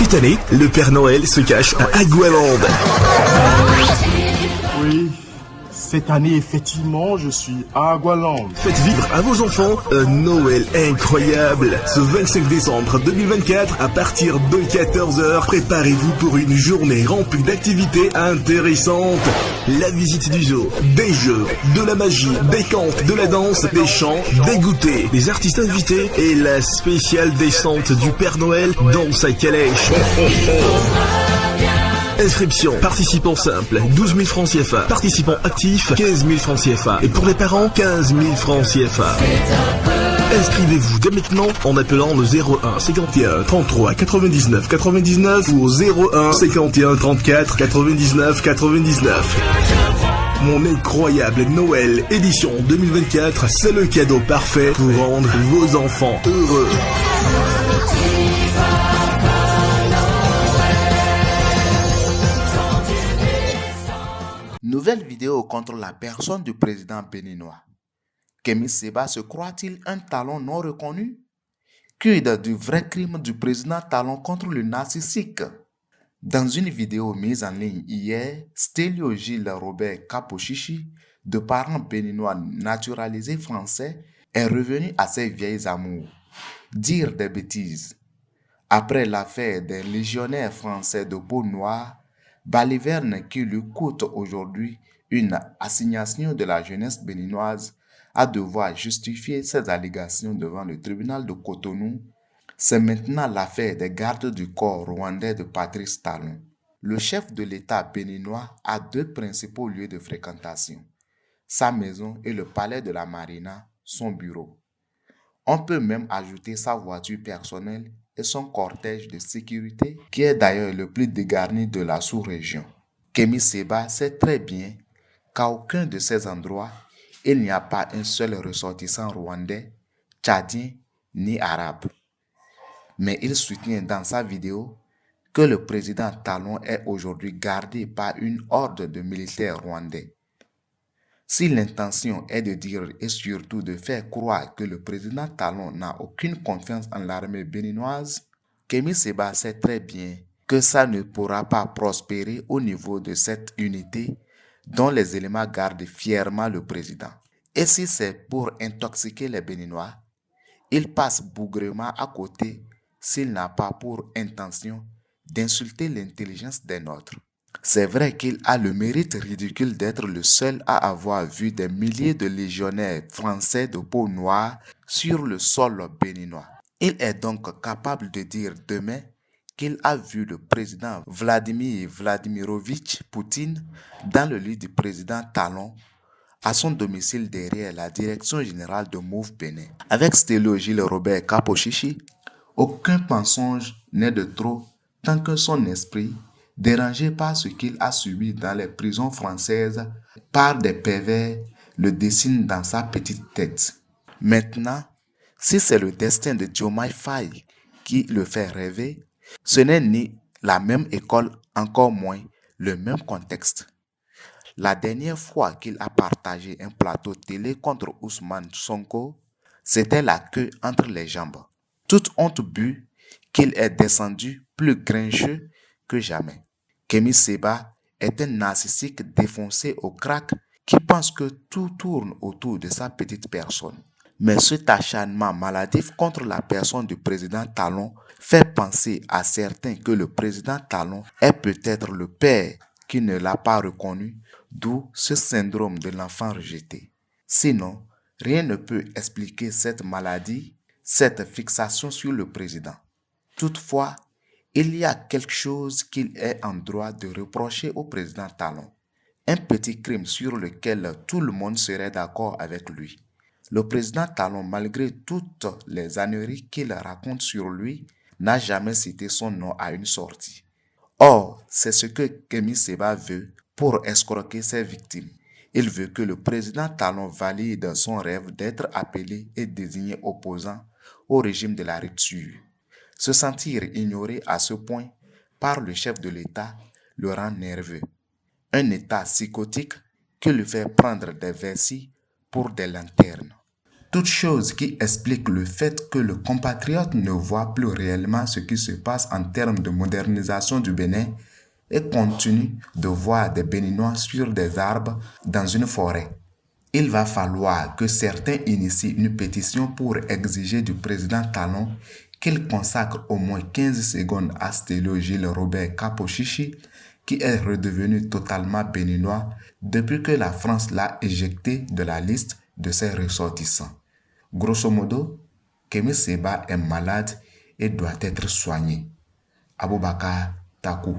Cette année, le Père Noël se cache à Agualand. Oui, cette année, effectivement, je suis à Agualand. Faites vivre à vos enfants un Noël incroyable. Ce 25 décembre 2024, à partir de 14h, préparez-vous pour une journée remplie d'activités intéressantes. La visite du zoo, des jeux, de la magie, des contes, de la danse, des chants, des goûters, des artistes invités et la spéciale descente du Père Noël dans sa calèche. Inscription, participants simples, 12 000 francs CFA. Participants actifs, 15 000 francs CFA. Et pour les parents, 15 000 francs CFA. Inscrivez-vous dès maintenant en appelant le 01 51 33 99 99 ou au 01 51 34 99 99. Mon incroyable Noël édition 2024, c'est le cadeau parfait pour rendre vos enfants heureux. Nouvelle vidéo contre la personne du président béninois. Kémy Séba se croit-il un talon non reconnu? Quid du vrai crime du président Talon contre le narcissique? Dans une vidéo mise en ligne hier, Stélio Gilles Robert Kapochichi, de parents béninois naturalisés français, est revenu à ses vieilles amours, dire des bêtises. Après l'affaire des légionnaires français de peau noire, baliverne qui lui coûte aujourd'hui une assignation de la jeunesse béninoise à devoir justifier ses allégations devant le tribunal de Cotonou, c'est maintenant l'affaire des gardes du corps rwandais de Patrice Talon. Le chef de l'État béninois a deux principaux lieux de fréquentation, sa maison et le palais de la Marina, son bureau. On peut même ajouter sa voiture personnelle et son cortège de sécurité, qui est d'ailleurs le plus dégarni de la sous-région. Kémy Séba sait très bien qu'à aucun de ces endroits, il n'y a pas un seul ressortissant rwandais, tchadien ni arabe. Mais il soutient dans sa vidéo que le président Talon est aujourd'hui gardé par une horde de militaires rwandais. Si l'intention est de dire et surtout de faire croire que le président Talon n'a aucune confiance en l'armée béninoise, Kémy Séba sait très bien que ça ne pourra pas prospérer au niveau de cette unité dont les éléments gardent fièrement le président. Et si c'est pour intoxiquer les Béninois, il passe bougrement à côté s'il n'a pas pour intention d'insulter l'intelligence des nôtres. C'est vrai qu'il a le mérite ridicule d'être le seul à avoir vu des milliers de légionnaires français de peau noire sur le sol béninois. Il est donc capable de dire demain qu'il a vu le président Vladimir Vladimirovitch Poutine dans le lit du président Talon à son domicile derrière la direction générale de Move Bénin. Avec Stélio Gilles Robert Kapochichi, aucun mensonge n'est de trop tant que son esprit, dérangé par ce qu'il a subi dans les prisons françaises par des pervers, le dessine dans sa petite tête. Maintenant, si c'est le destin de Diomaye Faye qui le fait rêver, ce n'est ni la même école, encore moins le même contexte. La dernière fois qu'il a partagé un plateau télé contre Ousmane Sonko, c'était la queue entre les jambes. Toute honte bue qu'il est descendu plus grincheux que jamais. Kémy Séba est un narcissique défoncé au crack qui pense que tout tourne autour de sa petite personne. Mais cet acharnement maladif contre la personne du président Talon fait penser à certains que le président Talon est peut-être le père qui ne l'a pas reconnu, d'où ce syndrome de l'enfant rejeté. Sinon, rien ne peut expliquer cette maladie, cette fixation sur le président. Toutefois, il y a quelque chose qu'il est en droit de reprocher au président Talon. Un petit crime sur lequel tout le monde serait d'accord avec lui. Le président Talon, malgré toutes les âneries qu'il raconte sur lui, n'a jamais cité son nom à une sortie. Or, c'est ce que Kémy Séba veut pour escroquer ses victimes. Il veut que le président Talon valide son rêve d'être appelé et désigné opposant au régime de la rupture. Se sentir ignoré à ce point par le chef de l'État le rend nerveux. Un état psychotique qui lui fait prendre des vessies pour des lanternes. Toute chose qui explique le fait que le compatriote ne voit plus réellement ce qui se passe en termes de modernisation du Bénin et continue de voir des Béninois sur des arbres dans une forêt. Il va falloir que certains initient une pétition pour exiger du président Talon qu'il consacre au moins 15 secondes à Stélio Gilles Robert Kapochichi, qui est redevenu totalement béninois depuis que la France l'a éjecté de la liste de ses ressortissants. Grosso modo, Kémy Séba est malade et doit être soigné. Aboubakar Takou.